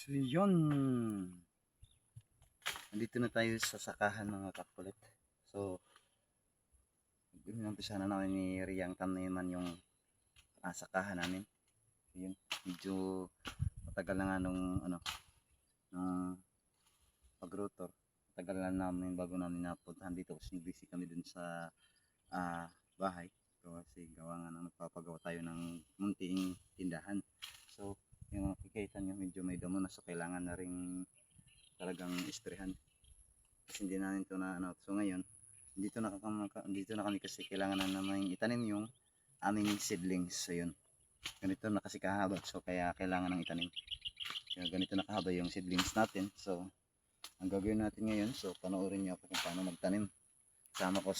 So yun, nandito na tayo sa sakahan mga kakulit. So umpisa na namin ni Riyang taniman yung sakahan namin. Yun, medyo matagal na nga nung nung pag-rotor. Matagal na namin bago namin napuntahan dito kasi busy kami dun sa bahay. So, kasi gawa nga nang nagpapagawa tayo ng munting tindahan. So yung makikita nyo medyo may damo na, so kailangan na rin talagang isprehan kasi hindi namin ito na so ngayon dito na kami kasi kailangan na naman itanim yung aming seedlings. So yun, ganito na kasi kahaba, so kaya kailangan ng itanim. Kaya ganito na kahaba yung seedlings natin. So ang gagawin natin ngayon, so panoorin niyo ako kung paano magtanim. Kasama ko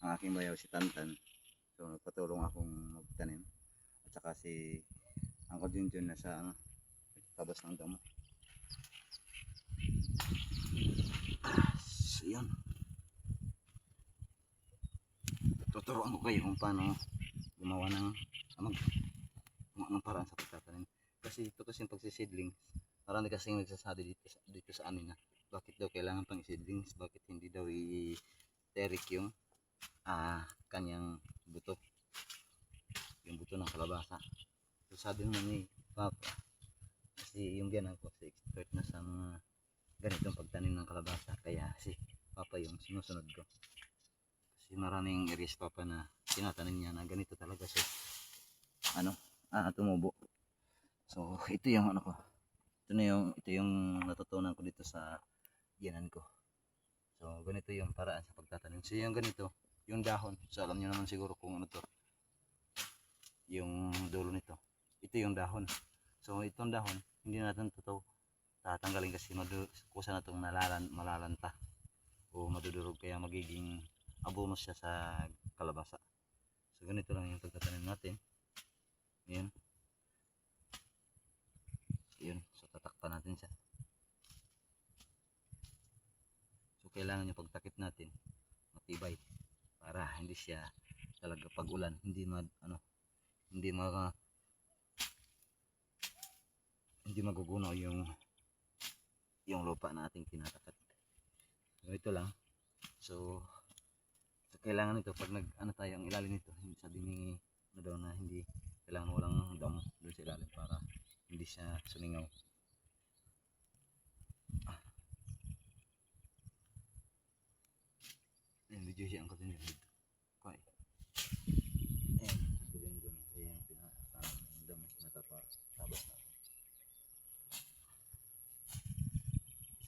ang aking bayaw si Tantan, so nagpatulong akong magtanim, at saka si Uncle Junjun na sa tabas ng damo. So yun, tuturuan ko kayo kung paano gumawa ng paraan sa pagtatanim. Kasi ito kasi yung pagsiseedlings, marami kasing nagsasabi dito sa amin na bakit daw kailangan pang seedlings, bakit hindi daw i-terik yung kanyang buto, yung buto ng kalabasa. So sabi naman ni Papa, kasi yung biyanan ko kasi expert na sa mga ganitong pagtanim ng kalabasa, kaya si Papa yung sinusunod ko. Kasi maraming areas Papa na tinatanim niya na ganito talaga siya tumubo. So ito yung ko, ito yung natutunan ko dito sa biyanan ko. So ganito yung paraan sa pagtatanim. So yung ganito, yung dahon, so alam niyo naman siguro kung ano to, yung dulo nito, ito yung dahon. So itong dahon hindi natin tatanggalin kasi kusa na itong malalanta o madudurog, kaya magiging abono siya sa kalabasa. So ganito lang yung pagtatanim natin. Ayan. Yun, so tatakpan natin siya. So kailangan yung pagtakip natin matibay para hindi siya talaga pag ulan hindi magugunaw yung lupa na ating tinatakat. So ito lang. So kailangan ito pag tayo ang ilalim nito, sabi ni daw na hindi kailangan walang damo doon sa ilalim para hindi siya suningaw. Ayan, video siya ang katinid dito. Okay. Ayan, sabihin doon. Ayan, damo tabas na.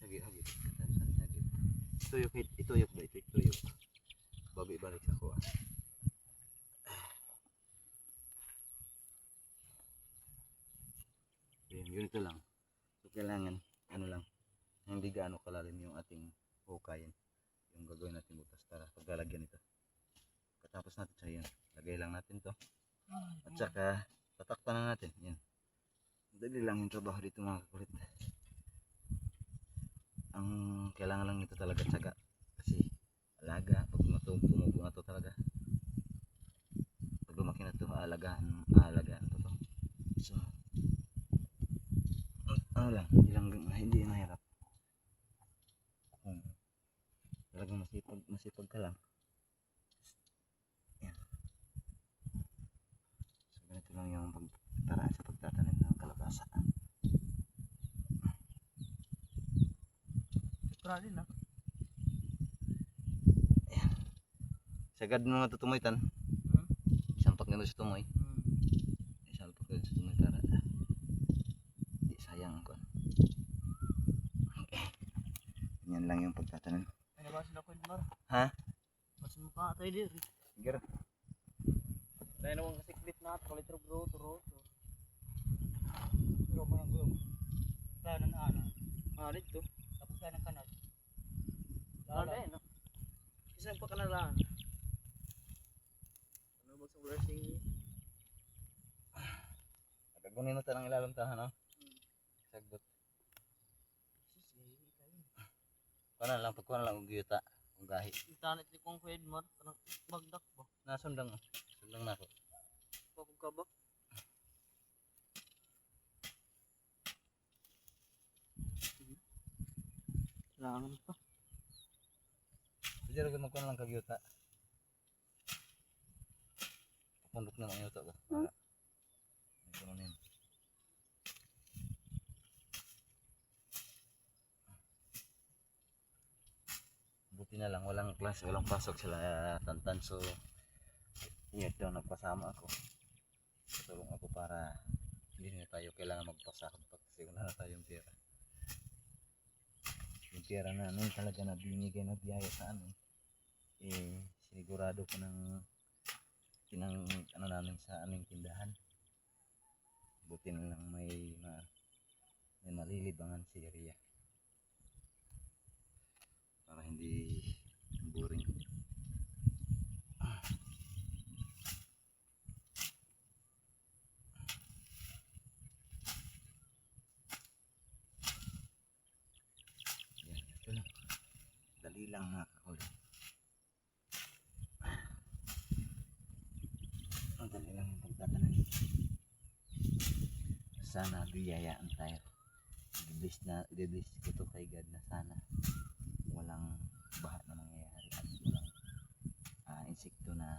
Hagit. Ituyok ba? Ituyok. Bago ibalik sa kuha. Ganito lang. So kailangan hindi gaano kalalim yung ating hukayin. Yung gagawin natin butas para paglalagyan ito. Katapos natin sa yan, lagay lang natin to. At saka tatakpan na natin. Yan. Dali lang yung trabaho dito mga kakulit. Ang kailangan lang nito talaga tiyaga. Kasi alaga, pag tumubo na to talaga. Pag lumaki na to, aalagaan to. So hindi mahirap. Talagang masipag ka lang. Yan. So ganito lang yung pagtaraan sa pagtatanim ng kalabasa. Prali na. Ayan. Sagad mo nga tutumoy tan. Sampak na sa tumoy. Sampak na sa tumoy para di sayang ko. Yan lang yung pagtatanim. Ano ba sila ko Mar? Ha? Mas mukha tayo dito. Sige. Dahil naman kasi clip na at turo. Pero mo nang gulong. Kaya na dito. Tapos kaya ng kanal. Lala no. Isa pa kanalaan. Ano ba sa blessing? Nagagunin mo tanang ilalim tahan, no? Sagbot. Kuha lang, pagkuha na lang ang giyota. Kung gahi. Internet ni kong Kuya Mar, parang bagdak ba? Nasundang na ako. Bakong ka ba? Langan pa. Jadi rin magkuhan lang kagyuta. Pundok na lang yuta ba? Para. Ito na yun. Buti na lang, walang klase, walang pasok sila Tantan. So, ito nagpasama ako. Tulong ako para hindi na tayo kailangan magpasakot kasi wala na tayong pera. Yung pera na ano talaga na binigay na biyaya sa amin. Sinigurado ko ng ano namin sa aming tindahan. Buti na lang may malilibangan si Ria. Para hindi boring. Yan, ito lang. Dali lang nakakahuli. Ang dali lang yung pagtatanan. Sana biyayaan tayo. I-bless ko to kay God na sana walang baha na mangyayari at walang insekto na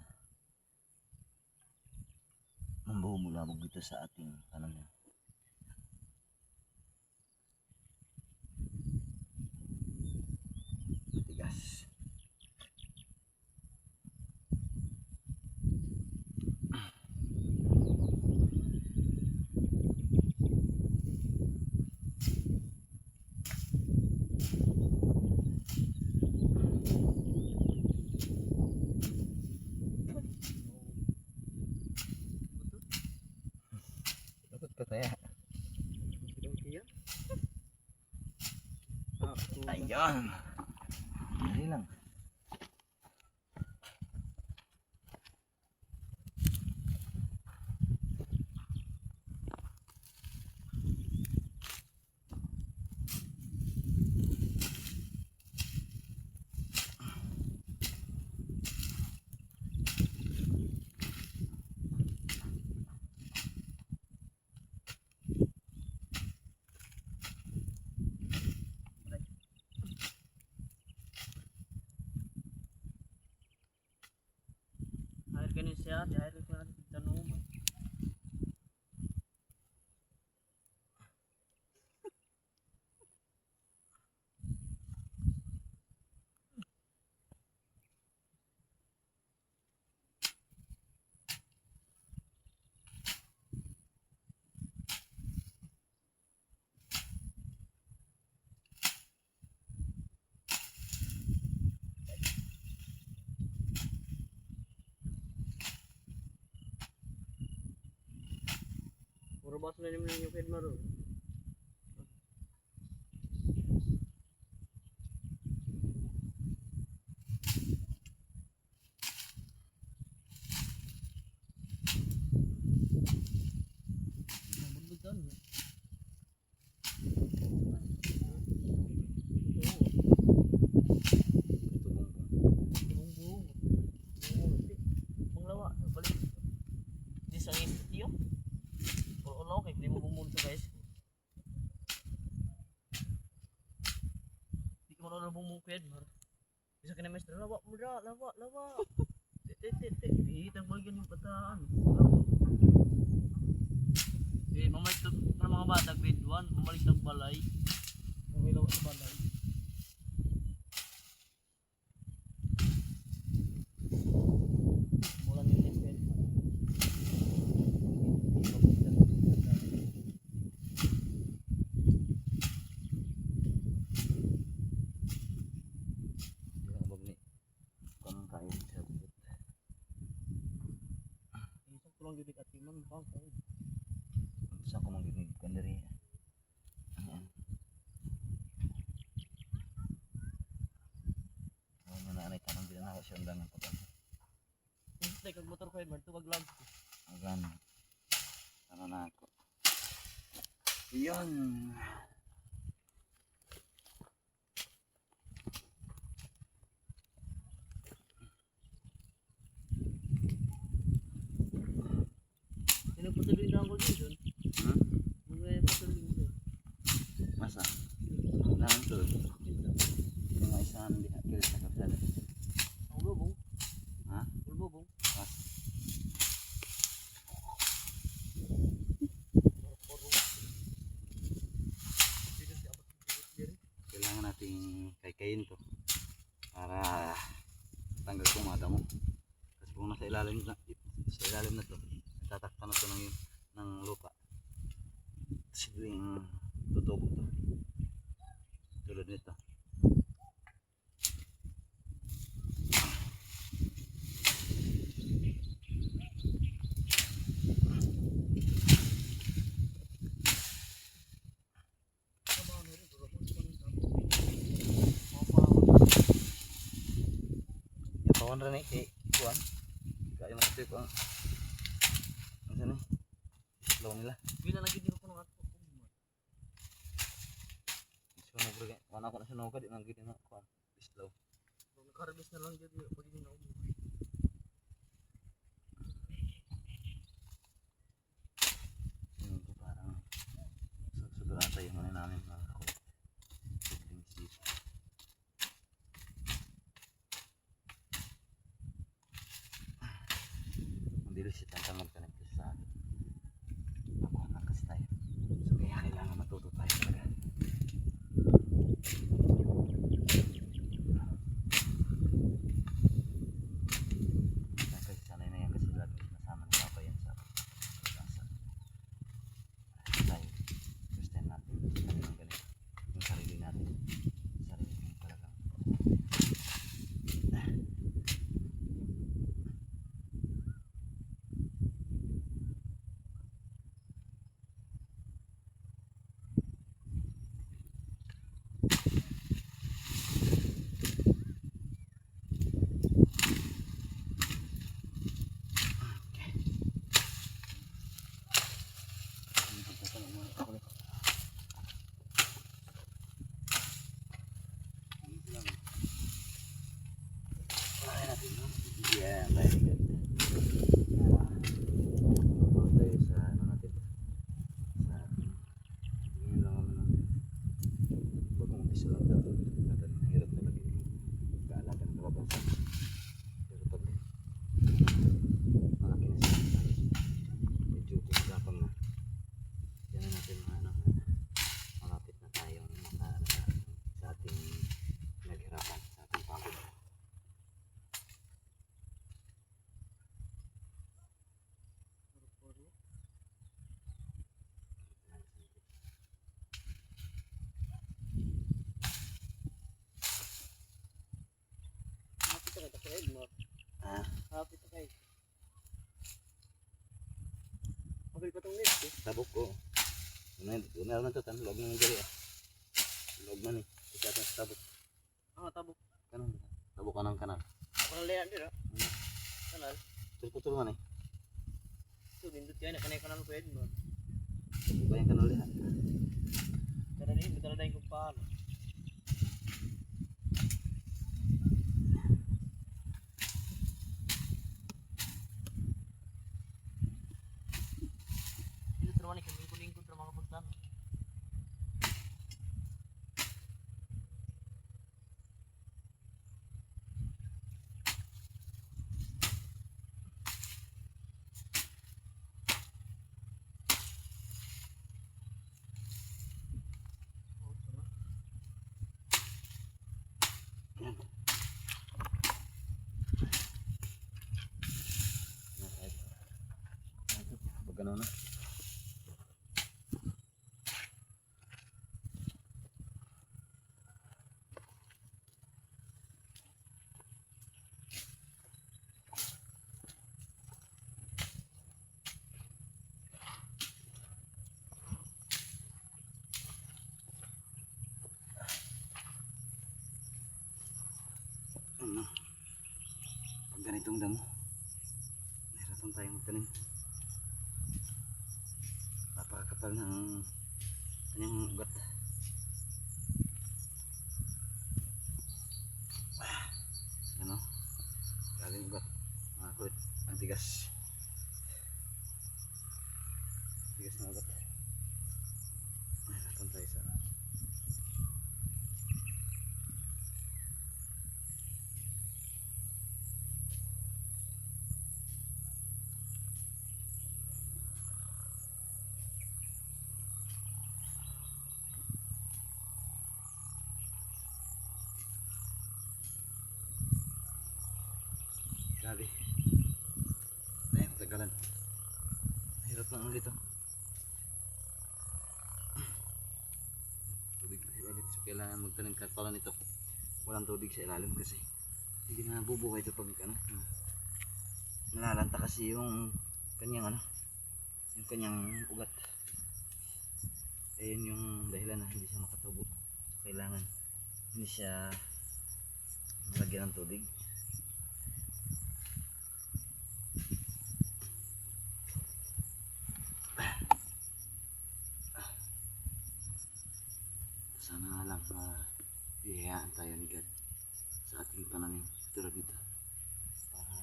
mambuhumulabog dito sa ating pananim. Tigas. Takot ka kaya? Ayun. Dali lang. Air kanin siya, di air ko natin tanong. Puro baso na naman yung kid maro. Bukan. Bumbung. Manglawa, balik. Di sa istyo. Ulo kay di mo bumunta guys. Di ko na bumungked mar. Bisa kena master lawa muda, lawa. Tet. Itang bagian yung pataan. Mamalik to ng mga bata grade 1, mamalik ng balay. May lawa sa balay. Mula yung iped. Yung abog ni kung kayo sa bukit. Isang tulong yung atiman pa. Saan ko maginig ka na rin? Ayan. Ako na naanay tanong din ako siya ang dangan pa ba? Hindi kag motor ko yun, tuwag lang. Agan. Ano na ako? Iyon. Pinagpatuloy na ako dito. Hmm? Mga patuloy dito. Masa? Naan to? nating kaykayin to para tanggal ko mga damo. Kasi kung nasa ilalim na to, natatakpan na to ng lupa. Sigling tutubo to. Tulad nito. Kawan rin eh, kuan. Kaya makasip ang ano ni? Law nila. Bila lagi di ko nang ato. Sunog rin. Wala ko na sunog di nang gid na kuan. Islaw. Nakarbis na lang dito pag hindi na ubo. Parang susunod ata yung ano namin mga kuwan. Sigling seed. Hindi siya tantang mag-connect sa nakuha ng kasi tayo. So kaya kailangan matuto tayo talaga. Kasi sanay na yan kasi lagi nasama ng papa yan sa pag-asa. Tayo, first time natin ng ganito. Yung sarili natin. Sarili yung talagang. Yeah, very good. Tayo sa ano natin. Sa tingin lang naman ng pag umpisa lang ito. At hirap talaga yung kaalagan ng kalabasa. Pero pag malaki na siya, medyo kumagapang na. Yan na natin mga ano, malapit na tayong sa ating naghirapan, sa ating pagod. Ah, Hapit na kayo. Kapil pa itong nito. tabok ko. Meron na ito, loob na ng gari ah. Loob na ni. Isa ito sa tabok. Ah, tabok. Kanang tabok ka ng kanal. Ako na layan din, kanal. Putol man eh. Ito, bindot yan. Kanay kanal ko yun, mo. Tabok ba yung kanal yan? Kada din, betul ada yang kupal. Ini terwani kami kuning kontra mga puntan. Pag ano na. Pag ganitong damo, nahirapan tayong magtanim. Napakakapal ng kanyang ugat. Ano? Galing ugat. Mga kulit. Ang tigas. Tigas na ugat. Nahirapan tayo sa Grabe. Ayun, tagalan. Hirap na ulit oh. Tubig na ilalim. So kailangan magtanong katpalan nito. Walang tubig sa ilalim kasi hindi na nabubuhay ito pag ano. Nalalanta kasi yung kanyang ano. Yung kanyang ugat. Ayun yung dahilan na hindi siya makatubo. So kailangan hindi siya malagyan ng tubig. Sana lang biyayaan tayo ni God sa ating pananim tulad nito para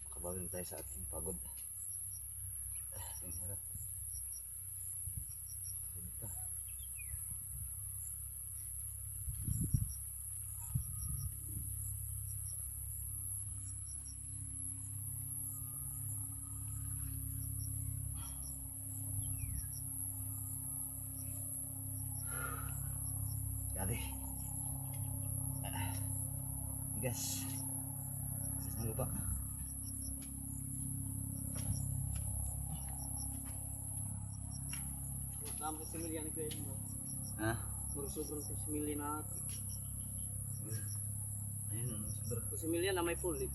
makabawi tayo sa ating pagod. Ang hirap. Ganito. Grabe. Gas. Gas ng lupa. Tama sa similya ni Kuya mo. Ha? Muro sobrang sa similya na ati. Ayun ano, sobrang. Sa similya na may full eh.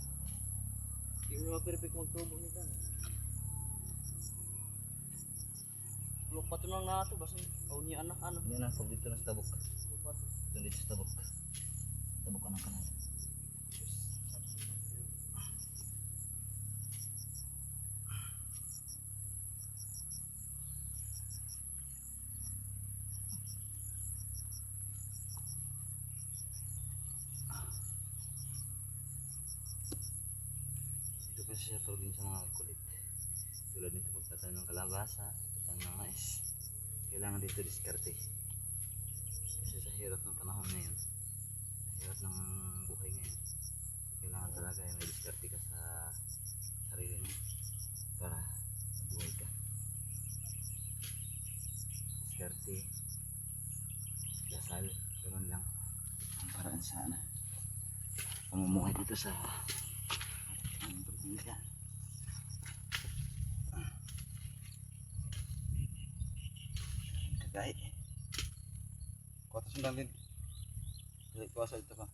Hindi mo ma-perfect magtubo nito. Tulok pa ito lang na ito. Basta kauni anak ano. Yan ang pag dito na sa tabok. Tulok pa ito. Ito dito sa tabok. Tabok ka ng kanan. Ito kasi siya tawag din sa mga kulit. Tulad nito pagtatanim ng kalabasa, pagtatanim ng mais. Kailangan dito diskarte. Kasi sa hirap ng panahon ngayon, sa hirap ng buhay ngayon, kailangan talaga may diskarte ka sa sarili mo para mabuhay ka. Diskarte, dasal, ganoon lang ang paraan sana pamumuhay dito sa ang probinsya. Kagay kuha ito sundang din. Dili kuha sa ito pa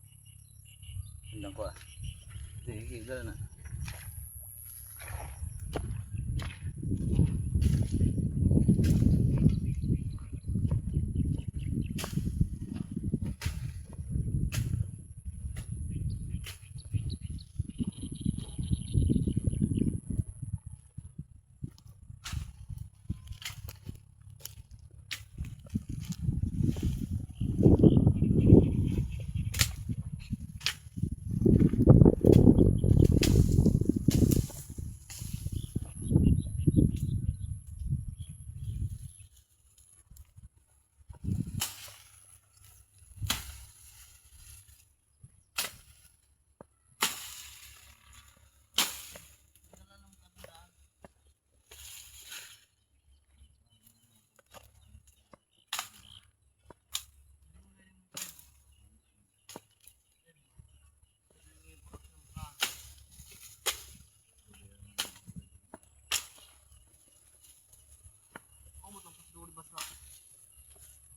sundang kuha. Sige, gala na.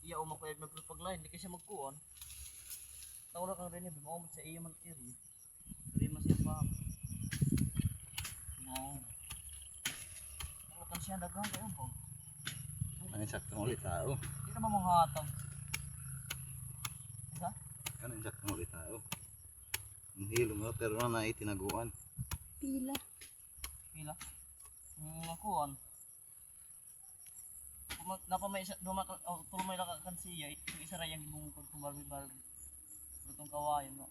Iya o makuha magpaglain, hindi kasi magkuon. Tawala kang rin yun, maumot sa iya man iri. Hindi mas yung paham. No. Tawala kang siya dagang kayo po. Ano yung saktong ulit tao? Hindi ka ba mong hatag? Isa? Ano yung saktong ulit tao? Ang hilo mo pero na itinaguan. Pila. Pila? Kuon. Napamay isa tulmay lang kan siya yung isa ra yang bungkod kung balbi-balbi lutong kawayan no.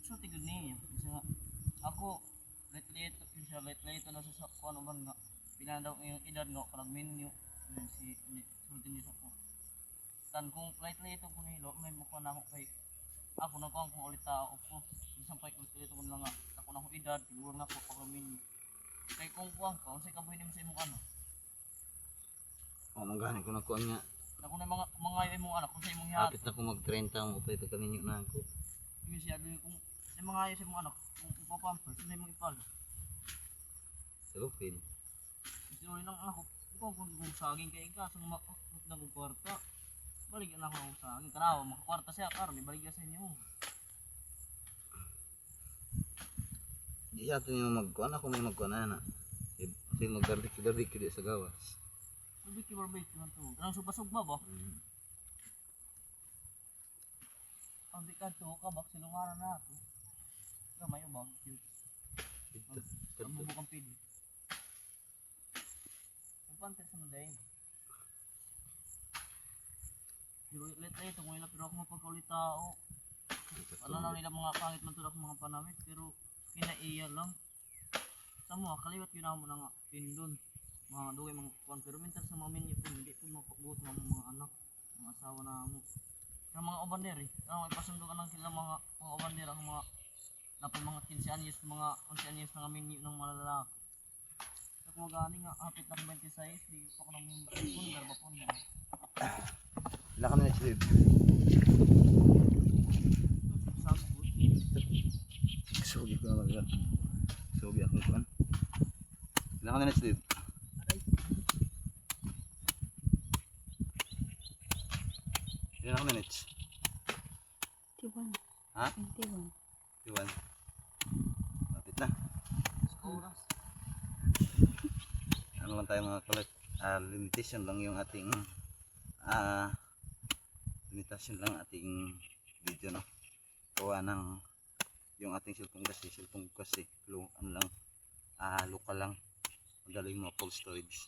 So tigod niya isa nga ako lately na sa kuan man nga pila daw yung edad nga kanang menu si sulti niya sa ko tan kung lately ito ko nilo may mukha na ako kay ako na kung ulit tao ko sampay ko ito ko lang nga ako na ko edad siguro na ko pag menu kay kung kuan ka unsay kabuhi nimo sa imong ano. O mangganin ko na kuan nga. Ako na mga imong anak kung sa imong hihat. Kapit na ko mag-30 mo pa ito kami na ako. Yung siya doon kung Sa mga ayos, sa mga anak, kung papampers, hindi mo ipal. Salupin. Sinuloy ng anak ko, kung saging kayo ka, sa mga nagong kwarta. Baligyan ako ng saging. Tanaw, makakwarta siya, karon ibaligyan sa inyo. Di sa atin yung magkuhan ako may magkuhan na. Kasi mag-barbecue di sa gawas. Barbecue man to. Kanang suba-suba ba? Ang bikat to, kabak silungaran na to. Gamay yung barbecue. Ang bubukang pili. Ang pantes sa madayin. Pero let na ito, kung ilang pero ako mapagkaulit tao. Ano na nila mga pangit man tulak mga panamit, pero kinaiya lang. Sa mo, kaliwat yun ako na nga, pindon. Mga dugay mga kuwan, pero minsan sa mga menu po, hindi po makubuot ng mga anak, mga asawa na mo. Sa mga obander eh, may pasundo ka ng sila mga obander, ang mga napay mga 15 anyos, mga 11 anyos na menu ng mga lalaki. Sa kung gani nga, hapit ng 26, di pa ko nang pundar ba pundar. Wala kami na chilid. Sagot. Sugi ko naman yan. Sugi akong kuhan. Wala kami na chilid. Ilan ako minutes? 21. Ha? 21. Iwan. Lapit na. Oras. Ano lang tayo mga kulit. Limitation lang yung ating limitation lang ating video, no? Gawa ng yung ating cellphone kasi ano lang, local lang, madaling mga full storage.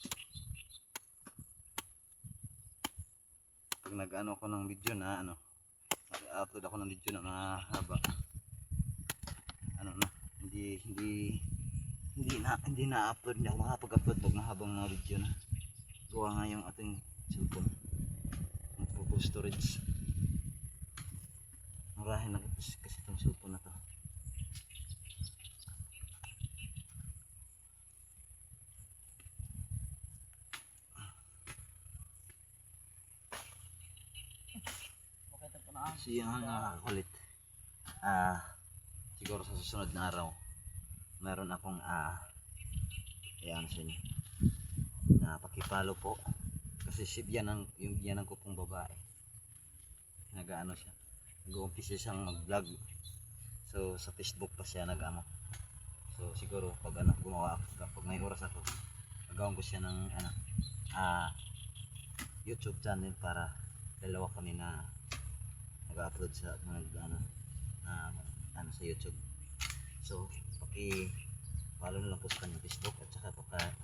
Pag nag-ano ko ng video na upload ako ng video na mahaba, ano na, hindi na upload, hindi ako makapag-upload pag mahabang mga video na. Gawa nga yung ating cellphone full storage. Murahin na kasi itong cellphone na to. Okay, ito po na. So yung kulit, siguro sa susunod na araw meron akong ayan sa inyo na pakipalo po, kasi si yung biyanan ko pong babae, nag-ano siya, nag-uumpisa siyang mag-vlog. So sa Facebook pa siya nag-ano. So siguro pag gumawa ako, kapag may oras ako, gagawin ko siya ng YouTube channel para dalawa kami na nag-upload sa sa YouTube. So paki-follow na lang po sa kanyang Facebook, at saka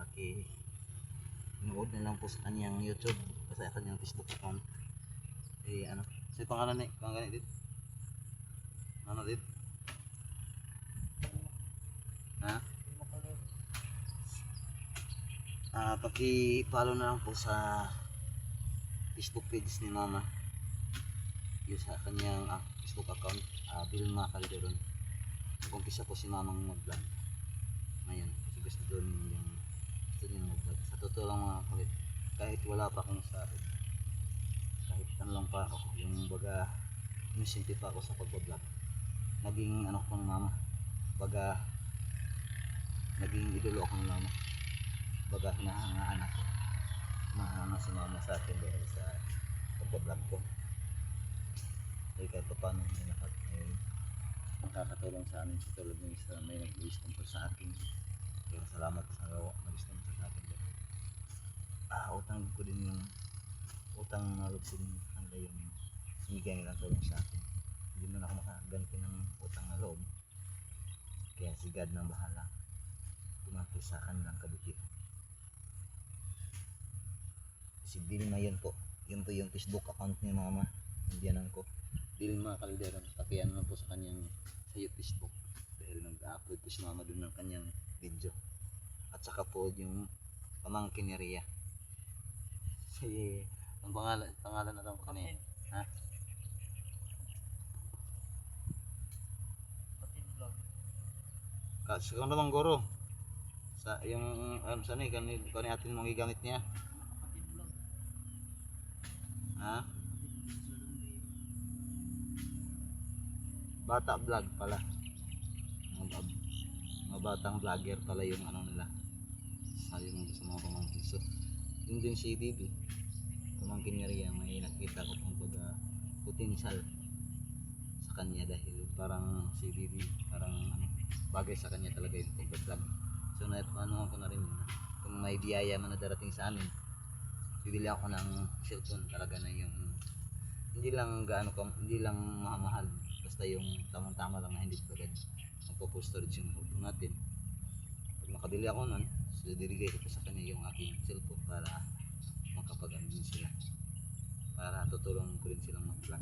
paki-nood na lang po sa kanyang YouTube, sa kanyang Facebook account. Sa pangalan dit? Ano dit? Paki-follow na lang po sa Facebook page ni Mama, yung sa kanyang Facebook account, Vilma Calderon. Nag-umpisa po si Mamang mag-vlog ngayon kasi gusto niya mag-vlog. Sa totoo lang mga kulit, kahit wala pa akong start, kahit ano lang pa ako, yung baga inusinti pa ako sa pag-vlog, naging ano ko ng Mama, baga naging idolo ako ng Mama, baga hinahangaan ako, mahanga si Mama sa akin dahil sa pag-vlog ko. Ay kahit pa paano may nakakatulong sa amin, sa tulad ng isa may nag-sponsor sa akin. Kaya salamat sa nag-sponsor sa akin. Utang ko din yung utang na loob din hangga yung sinigay nilang tulong sa akin. Hindi man ako makaganti ng utang na loob, kaya si God nang bahala tumangki sa kanilang kabutihan. Si Vilma yun po, yun po yung Facebook account ni Mama, indianan ko, Vilma Calderon. Pakiyan mo po sa kanyang sa Facebook dahil nag-upload po si Mama dun ng kanyang video. At saka po yung pamangkin ni Rhea, ang pangalan na lang kanina, ha? Kapatid vlog. Kasi kung naman guro sa yung saan kani atin mong gigamit niya, Kapatid vlog. ha? Bata vlog pala. mga batang vlogger pala yung ano nila sa mga pamangkin. So yun din si Bibi, pamangkin niya rin, may nakita ko kung potential sa kanya dahil parang si Bibi parang ano, bagay sa kanya talaga yung pag-vlog. So ano ko na rin yun, kung may biyaya man na darating sa amin, bibili ako ng cellphone talaga na yung hindi lang mahal, basta yung tamang-tama lang na hindi bagad magpo-full storage yung phone natin. Pag makabili ako nun, so dirigay ko sa kanya yung aking cellphone para makapag-ano din sila, para tutulong ko rin silang mag-vlog.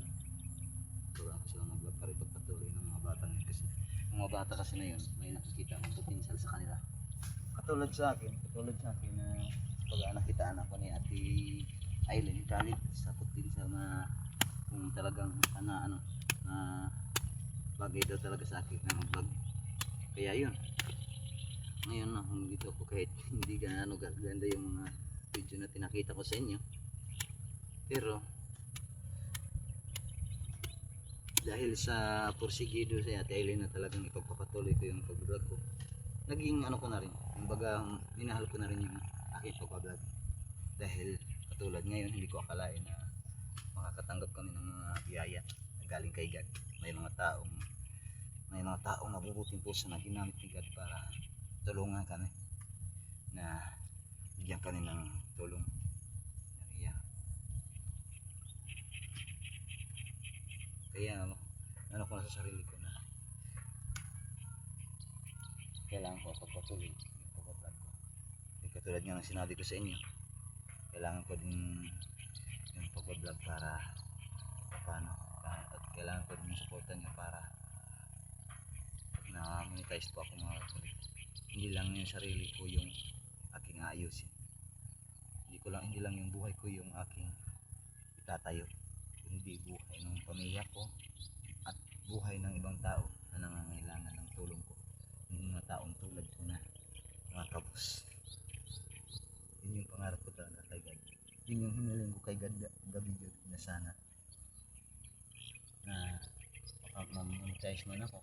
Tutulungan ko silang mag-vlog para ipagpatuloy ng mga bata ngayon, kasi mga bata kasi na yun may nakikita ang potential sa kanila. Katulad sa akin na pag nakitaan ako ni Ate Aileen Khalid sa potential na kung talagang ano na bagay daw talaga sa akin na mag-vlog. Kaya yun, ngayon na kung dito ako, kahit hindi gaano ganda yung mga video na tinakita ko sa inyo, pero dahil sa porsigido sa Ate Aileen na talagang ipagpapatuloy ko yung pag-vlog ko, naging ano ko na rin, kumbaga minahal ko na rin yung aking pag-vlog. Dahil katulad ngayon, hindi ko akalain na makakatanggap kami ng mga biyaya na galing kay God. May mga taong mabubuting puso na ginamit ni God para tulungan kami, na bigyan kami ng tulong. Yeah. Kaya ano ko na sa sarili ko na kailangan ko pagpatuloy yung pag-vlog ko. Katulad nga ng sinabi ko sa inyo, kailangan ko din yung pag-vlog para paano, at kailangan ko din yung supportan nyo para na monetize po ako mga kapatid. Hindi lang yung sarili ko yung aking aayusin, hindi lang yung buhay ko yung aking itatayo, hindi buhay ng pamilya ko at buhay ng ibang tao na nangangailangan ng tulong ko, yung mga taong tulad ko na mga kabus. Yun yung pangarap ko talaga kay God, yun yung hiniling ko kay God gabi na sana na makamonetize man ako,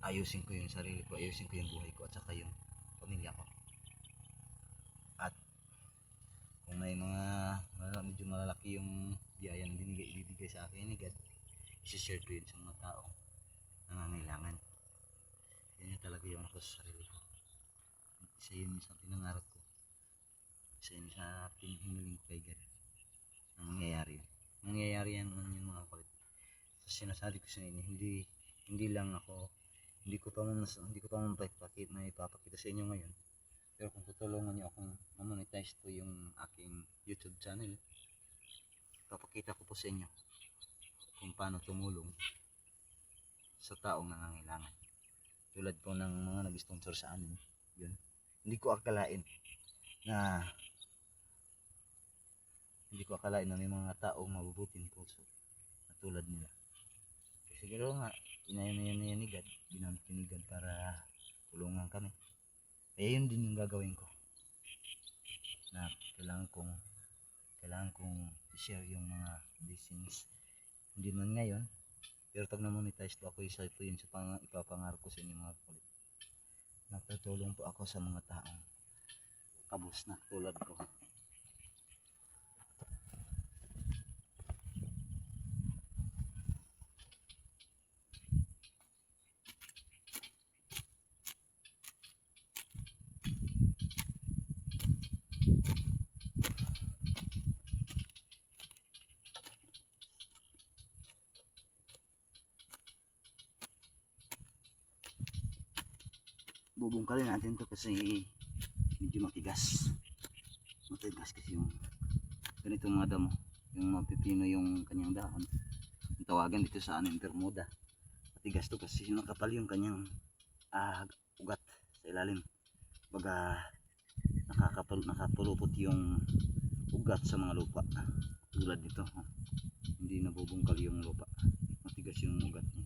ayusin ko yung sarili ko, ayusin ko yung buhay ko at saka yung pamilya ko. At kung may mga medyo malalaki yung biyaya na ibibigay sa akin ni God, isi-share ko yun sa mga tao nangangailangan. Yan yung talaga yung ako sa sarili ko. Isa yun sa pinangarap ko, isa yun sa pinahimiling ko kay God na mangyayari yan yung mga kulit. So sinasabi ko sa inyo, hindi lang ako, hindi ko pa ipapakita sa inyo ngayon, pero kung tutulungan niyo akong ma-monetize po yung aking YouTube channel, papakita ko po sa inyo kung paano tumulong sa taong nangangailangan. Tulad po ng mga nag-sponsor sa amin, yun. Hindi ko akalain na may mga taong mabubuting puso na tulad nila. Siguro nga, inayon ni God, ginamit ni God para tulungan kami. Kaya yun din yung gagawin ko, na kailangan kong i-share yung mga blessings. Hindi man ngayon, pero pag na-monetize po ako, isa po yun sa ipapangarap ko sa inyo mga kulit. Nagtutulong po ako sa mga taong kabus na tulad ko. Bubungkalin natin to kasi medyo matigas kasi yung ganitong mga damo, yung mapipino yung kanyang dahon, ang tawagan dito sa amin bermuda. Matigas to kasi nakapal yung kanyang ugat sa ilalim, baga nakapulupot yung ugat sa mga lupa. Tulad nito, hindi nabubungkal yung lupa, matigas yung ugat niya.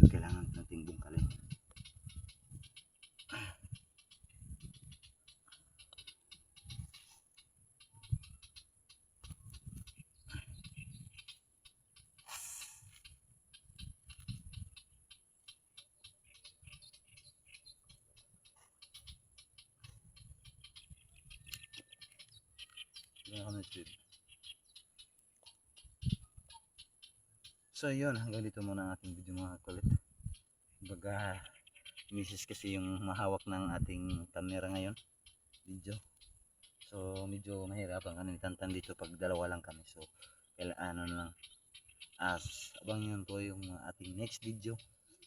So kailangan nating bungkalin. ka-YouTube. So yun, hanggang dito muna ang ating video mga kulit. Baga, misis kasi yung mahawak ng ating camera ngayon, video. So medyo mahirapan kami tantan dito pag dalawa lang kami. So kailangan lang abang yun po yung ating next video.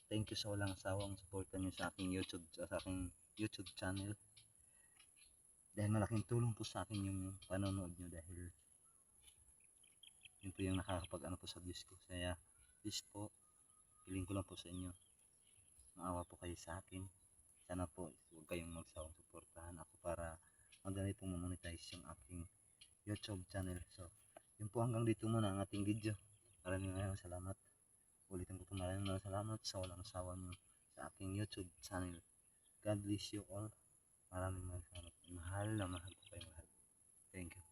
Thank you sa walang sawang suporta nyo sa aking YouTube channel. Dahil malaking tulong po sa akin yung panonood nyo dahil yun po yung nakakapag ano po sa views ko. Kaya please po, hiling ko lang po sa inyo, maawa po kayo sa akin. Sana po huwag kayong magsawang suportahan ako para madali pong mamonetize yung aking YouTube channel. So yun po, hanggang dito muna ang ating video. Maraming salamat. Ulitin ko po, maraming salamat sa walang sawa nyo sa aking YouTube channel. God bless you all. Maraming salamat. Mahal na mahal ko kayo lahat. Thank you.